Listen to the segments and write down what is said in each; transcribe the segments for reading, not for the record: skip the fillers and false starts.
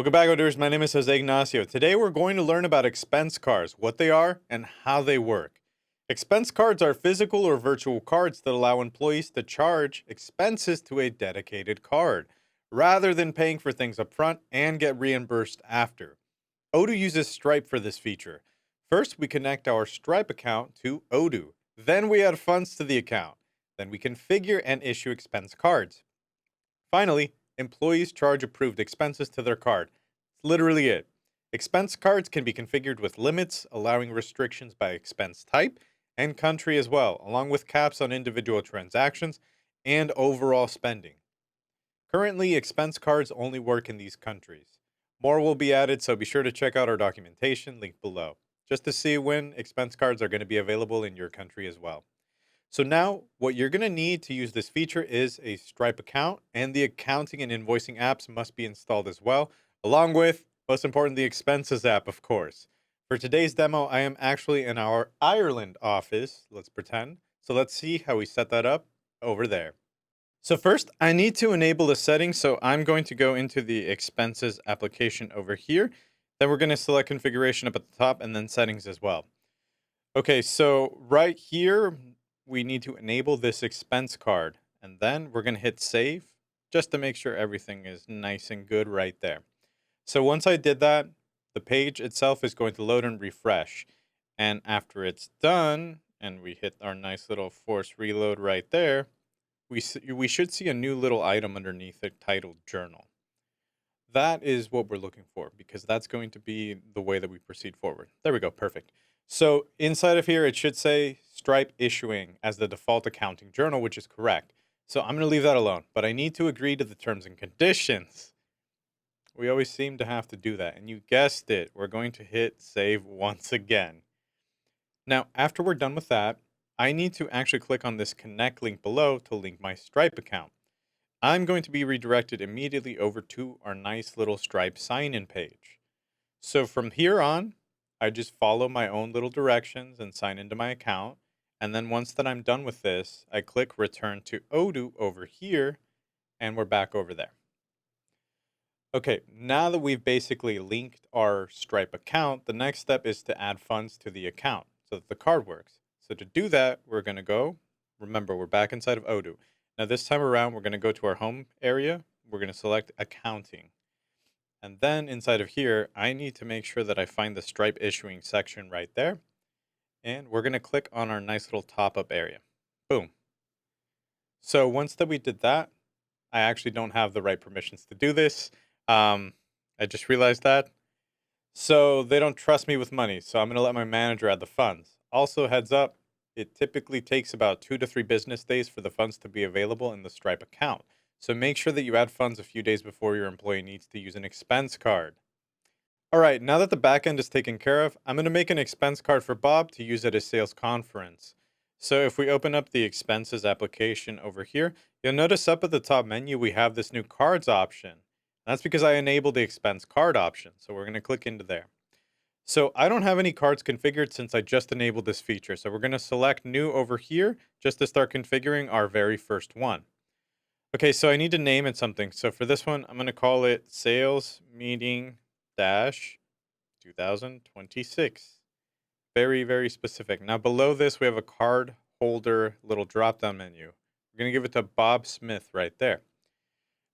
Welcome back, Odooers. My name is Jose Ignacio. Today we're going to learn about expense cards, what they are, and how they work. Expense cards are physical or virtual cards that allow employees to charge expenses to a dedicated card, rather than paying for things up front and get reimbursed after. Odoo uses Stripe for this feature. First, we connect our Stripe account to Odoo. Then we add funds to the account. Then we configure and issue expense cards. Finally, employees charge approved expenses to their card. It's literally it. Expense cards can be configured with limits, allowing restrictions by expense type and country as well, along with caps on individual transactions and overall spending. Currently, expense cards only work in these countries. More will be added, so be sure to check out our documentation linked below, just to see when expense cards are going to be available in your country as well. So now what you're going to need to use this feature is a Stripe account, and the accounting and invoicing apps must be installed as well, along with, most important, the expenses app, of course. For today's demo, I am actually in our Ireland office, let's pretend. So let's see how we set that up over there. So first, I need to enable the settings, so I'm going to go into the expenses application over here. Then we're going to select configuration up at the top and then settings as well. Okay, so right here, we need to enable this expense card, and then we're going to hit save just to make sure everything is nice and good right there. So once I did that, the page itself is going to load and refresh. And after it's done, and we hit our nice little force reload right there, we should see a new little item underneath it titled Journal. That is what we're looking for, because that's going to be the way that we proceed forward. There we go, perfect. So inside of here, it should say Stripe Issuing as the default accounting journal, which is correct. So I'm going to leave that alone, but I need to agree to the terms and conditions. We always seem to have to do that, and you guessed it, we're going to hit save once again. Now, after we're done with that, I need to actually click on this connect link below to link my Stripe account. I'm going to be redirected immediately over to our nice little Stripe sign-in page. So from here on, I just follow my own little directions and sign into my account. And then once that I'm done with this, I click return to Odoo over here, and we're back over there. Okay, now that we've basically linked our Stripe account, the next step is to add funds to the account so that the card works. So to do that, we're going to go, remember, we're back inside of Odoo. Now this time around, we're going to go to our home area. We're going to select accounting. And then inside of here, I need to make sure that I find the Stripe issuing section right there. And we're going to click on our nice little top-up area. Boom. So once that we did that, I actually don't have the right permissions to do this. I just realized that. So they don't trust me with money. So I'm going to let my manager add the funds. Also, heads up, it typically takes about 2 to 3 business days for the funds to be available in the Stripe account. So make sure that you add funds a few days before your employee needs to use an expense card. All right, now that the back end is taken care of, I'm going to make an expense card for Bob to use at his sales conference. So if we open up the expenses application over here, you'll notice up at the top menu, we have this new cards option. That's because I enabled the expense card option. So we're going to click into there. So I don't have any cards configured since I just enabled this feature. So we're going to select new over here just to start configuring our very first one. Okay, so I need to name it something. So for this one, I'm going to call it Sales Meeting Dash 2026. Very, very specific. Now below this, we have a card holder little drop-down menu. We're going to give it to Bob Smith right there.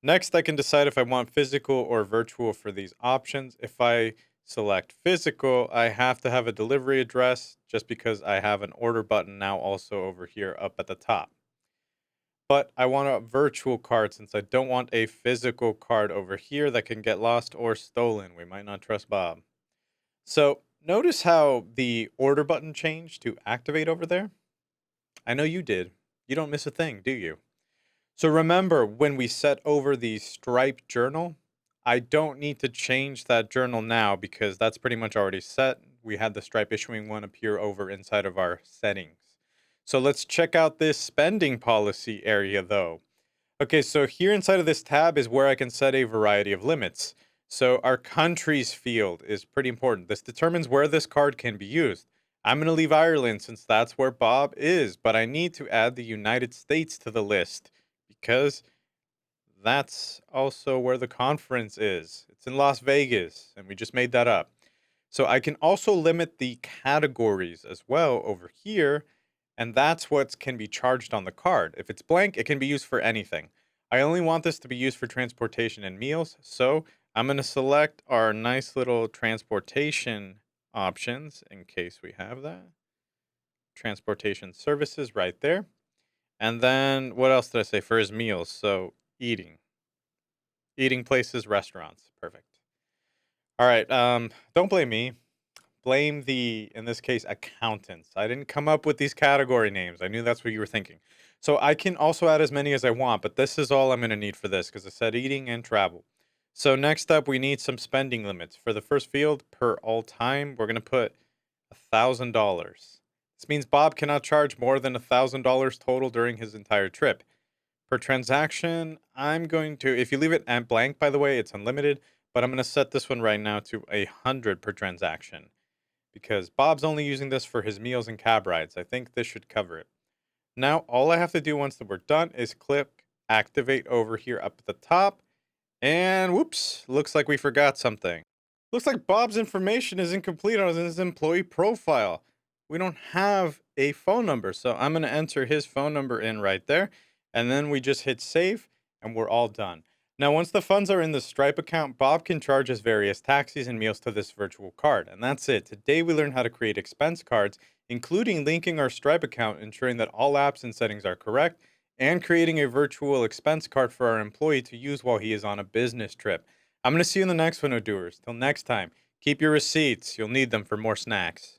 Next, I can decide if I want physical or virtual for these options. If I select physical, I have to have a delivery address just because I have an order button now also over here up at the top. But I want a virtual card since I don't want a physical card over here that can get lost or stolen. We might not trust Bob. So notice how the order button changed to activate over there? I know you did. You don't miss a thing, do you? So remember, when we set over the Stripe journal, I don't need to change that journal now because that's pretty much already set. We had the Stripe issuing one appear over inside of our settings. So let's check out this spending policy area though. Okay, so here inside of this tab is where I can set a variety of limits. So our countries field is pretty important. This determines where this card can be used. I'm going to leave Ireland since that's where Bob is, but I need to add the United States to the list because That's also where the conference is. It's in Las Vegas, and we just made that up. So I can also limit the categories as well over here, and that's what can be charged on the card. If it's blank, it can be used for anything. I only want this to be used for transportation and meals, so I'm going to select our nice little transportation options in case we have that. Transportation services right there. And then what else did I say for his meals? So eating places, restaurants. Perfect. All right. Don't blame me. Blame the, in this case, accountants. I didn't come up with these category names. I knew that's what you were thinking. So I can also add as many as I want, but this is all I'm going to need for this because I said eating and travel. So next up, we need some spending limits. For the first field, per all time, we're going to put $1,000. This means Bob cannot charge more than $1,000 total during his entire trip. Per transaction, I'm going to, if you leave it at blank, by the way, it's unlimited, but I'm going to set this one right now to 100 per transaction because Bob's only using this for his meals and cab rides. I think this should cover it. Now, all I have to do once we're done is click activate over here up at the top. And whoops, looks like we forgot something. Looks like Bob's information is incomplete on his employee profile. We don't have a phone number, so I'm going to enter his phone number in right there. And then we just hit save, and we're all done. Now, once the funds are in the Stripe account, Bob can charge us various taxis and meals to this virtual card. And that's it. Today, we learned how to create expense cards, including linking our Stripe account, ensuring that all apps and settings are correct, and creating a virtual expense card for our employee to use while he is on a business trip. I'm going to see you in the next one, Odooers. Till next time, keep your receipts. You'll need them for more snacks.